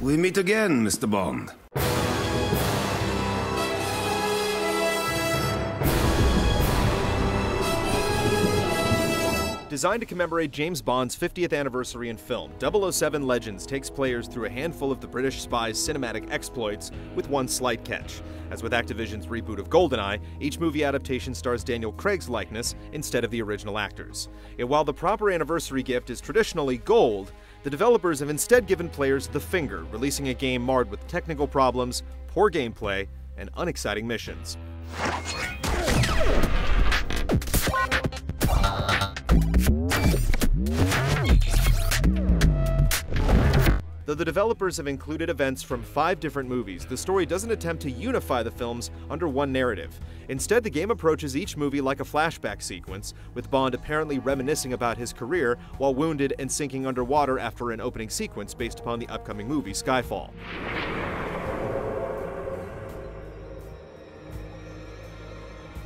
We meet again, Mr. Bond. Designed to commemorate James Bond's 50th anniversary in film, 007 Legends takes players through a handful of the British spy's cinematic exploits, with one slight catch. As with Activision's reboot of GoldenEye, each movie adaptation stars Daniel Craig's likeness instead of the original actors. Yet while the proper anniversary gift is traditionally gold, the developers have instead given players the finger, releasing a game marred with technical problems, poor gameplay, and unexciting missions. Though the developers have included events from 5 different movies, the story doesn't attempt to unify the films under one narrative. Instead, the game approaches each movie like a flashback sequence, with Bond apparently reminiscing about his career while wounded and sinking underwater after an opening sequence based upon the upcoming movie Skyfall.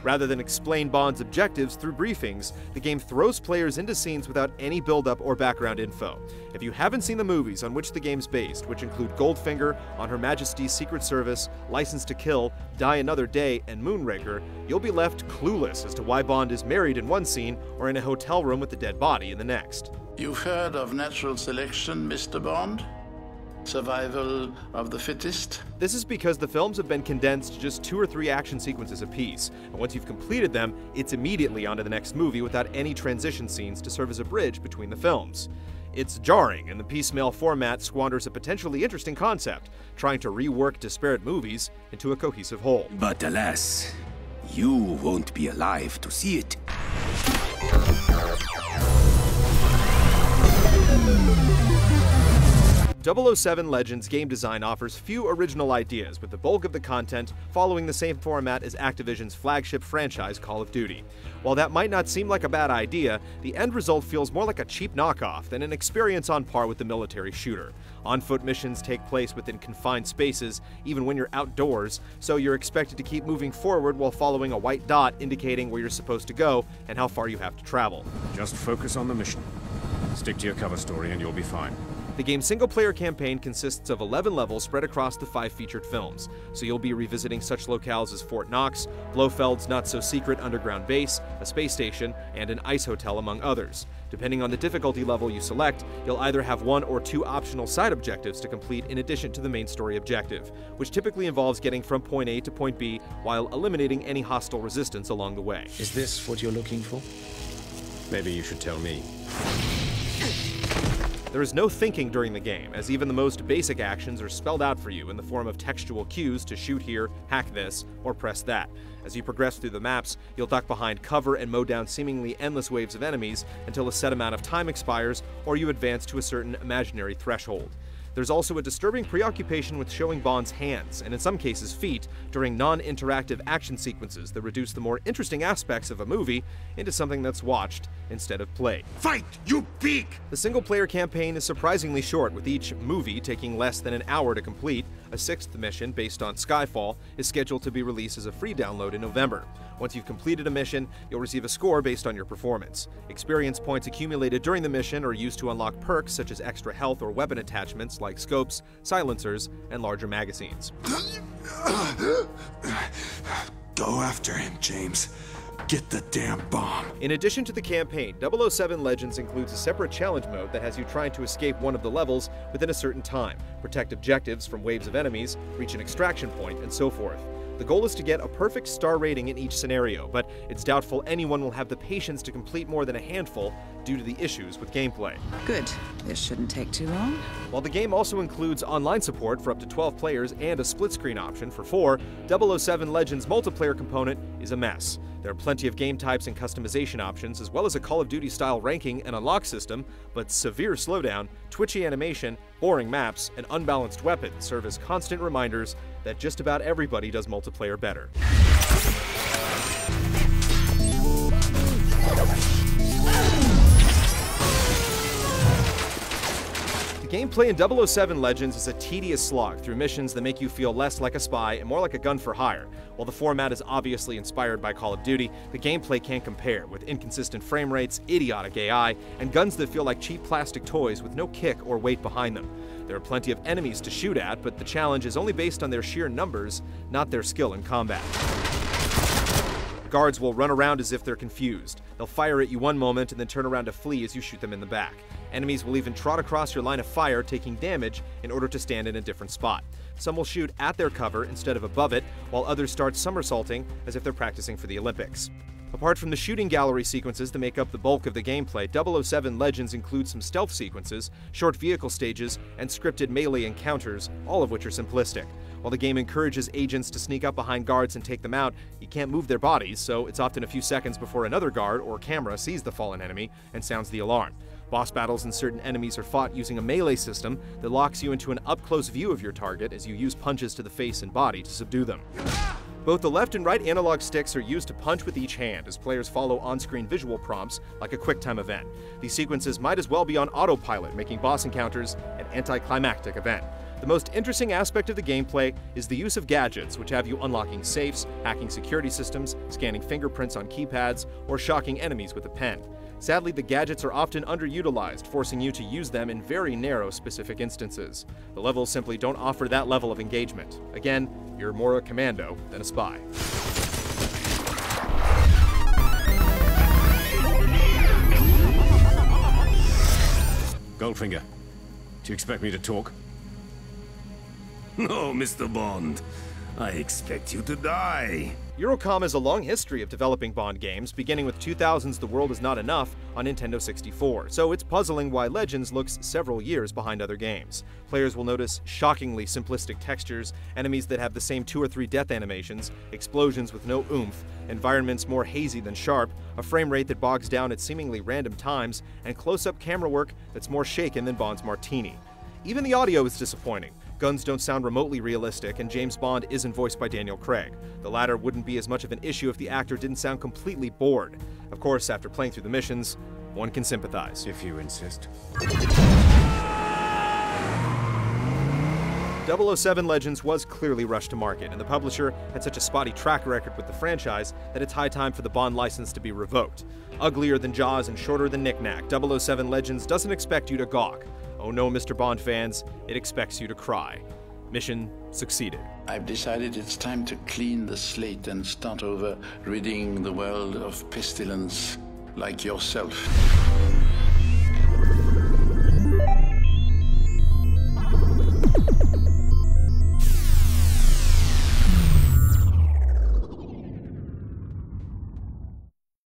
Rather than explain Bond's objectives through briefings, the game throws players into scenes without any build-up or background info. If you haven't seen the movies on which the game's based, which include Goldfinger, On Her Majesty's Secret Service, License to Kill, Die Another Day, and Moonraker, you'll be left clueless as to why Bond is married in one scene or in a hotel room with a dead body in the next. You've heard of natural selection, Mr. Bond? Survival of the fittest? This is because the films have been condensed to just 2 or 3 action sequences apiece, and once you've completed them, it's immediately onto the next movie without any transition scenes to serve as a bridge between the films. It's jarring, and the piecemeal format squanders a potentially interesting concept, trying to rework disparate movies into a cohesive whole. But alas, you won't be alive to see it. 007 Legends game design offers few original ideas, with the bulk of the content following the same format as Activision's flagship franchise Call of Duty. While that might not seem like a bad idea, the end result feels more like a cheap knockoff than an experience on par with the military shooter. On-foot missions take place within confined spaces, even when you're outdoors, so you're expected to keep moving forward while following a white dot indicating where you're supposed to go and how far you have to travel. Just focus on the mission. Stick to your cover story and you'll be fine. The game's single-player campaign consists of 11 levels spread across the 5 featured films, so you'll be revisiting such locales as Fort Knox, Blofeld's not-so-secret underground base, a space station, and an ice hotel, among others. Depending on the difficulty level you select, you'll either have 1 or 2 optional side objectives to complete in addition to the main story objective, which typically involves getting from point A to point B while eliminating any hostile resistance along the way. Is this what you're looking for? Maybe you should tell me. There is no thinking during the game, as even the most basic actions are spelled out for you in the form of textual cues to shoot here, hack this, or press that. As you progress through the maps, you'll duck behind cover and mow down seemingly endless waves of enemies until a set amount of time expires or you advance to a certain imaginary threshold. There's also a disturbing preoccupation with showing Bond's hands, and in some cases feet, during non-interactive action sequences that reduce the more interesting aspects of a movie into something that's watched instead of played. Fight, you pig! The single-player campaign is surprisingly short, with each movie taking less than an hour to complete. A 6th mission, based on Skyfall, is scheduled to be released as a free download in November. Once you've completed a mission, you'll receive a score based on your performance. Experience points accumulated during the mission are used to unlock perks such as extra health or weapon attachments like scopes, silencers, and larger magazines. Go after him, James. Get the damn bomb. In addition to the campaign, 007 Legends includes a separate challenge mode that has you trying to escape one of the levels within a certain time, protect objectives from waves of enemies, reach an extraction point, and so forth. The goal is to get a perfect star rating in each scenario, but it's doubtful anyone will have the patience to complete more than a handful due to the issues with gameplay. Good. This shouldn't take too long. While the game also includes online support for up to 12 players and a split-screen option for 4, 007 Legends multiplayer component is a mess. There are plenty of game types and customization options, as well as a Call of Duty-style ranking and unlock system, but severe slowdown, twitchy animation, boring maps, and unbalanced weapons serve as constant reminders that just about everybody does multiplayer better. The Gameplay in 007 Legends is a tedious slog through missions that make you feel less like a spy and more like a gun for hire. While the format is obviously inspired by Call of Duty, the gameplay can't compare, with inconsistent frame rates, idiotic AI, and guns that feel like cheap plastic toys with no kick or weight behind them. There are plenty of enemies to shoot at, but the challenge is only based on their sheer numbers, not their skill in combat. Guards will run around as if they're confused. They'll fire at you one moment and then turn around to flee as you shoot them in the back. Enemies will even trot across your line of fire, taking damage in order to stand in a different spot. Some will shoot at their cover instead of above it, while others start somersaulting as if they're practicing for the Olympics. Apart from the shooting gallery sequences that make up the bulk of the gameplay, 007 Legends includes some stealth sequences, short vehicle stages, and scripted melee encounters, all of which are simplistic. While the game encourages agents to sneak up behind guards and take them out, you can't move their bodies, so it's often a few seconds before another guard or camera sees the fallen enemy and sounds the alarm. Boss battles and certain enemies are fought using a melee system that locks you into an up-close view of your target as you use punches to the face and body to subdue them. Both the left and right analog sticks are used to punch with each hand as players follow on-screen visual prompts like a QuickTime event. These sequences might as well be on autopilot, making boss encounters an anticlimactic event. The most interesting aspect of the gameplay is the use of gadgets, which have you unlocking safes, hacking security systems, scanning fingerprints on keypads, or shocking enemies with a pen. Sadly, the gadgets are often underutilized, forcing you to use them in very narrow specific instances. The levels simply don't offer that level of engagement. Again, you're more a commando than a spy. Goldfinger, do you expect me to talk? No, Mr. Bond. I expect you to die. Eurocom has a long history of developing Bond games, beginning with 2000's The World Is Not Enough on Nintendo 64, so it's puzzling why Legends looks several years behind other games. Players will notice shockingly simplistic textures, enemies that have the same 2 or 3 death animations, explosions with no oomph, environments more hazy than sharp, a frame rate that bogs down at seemingly random times, and close-up camera work that's more shaken than Bond's Martini. Even the audio is disappointing. Guns don't sound remotely realistic, and James Bond isn't voiced by Daniel Craig. The latter wouldn't be as much of an issue if the actor didn't sound completely bored. Of course, after playing through the missions, one can sympathize. If you insist. 007 Legends was clearly rushed to market, and the publisher had such a spotty track record with the franchise that it's high time for the Bond license to be revoked. Uglier than Jaws and shorter than Knick Knack, 007 Legends doesn't expect you to gawk. Oh no, Mr. Bond fans, it expects you to cry. Mission succeeded. I've decided it's time to clean the slate and start over, ridding the world of pestilence like yourself.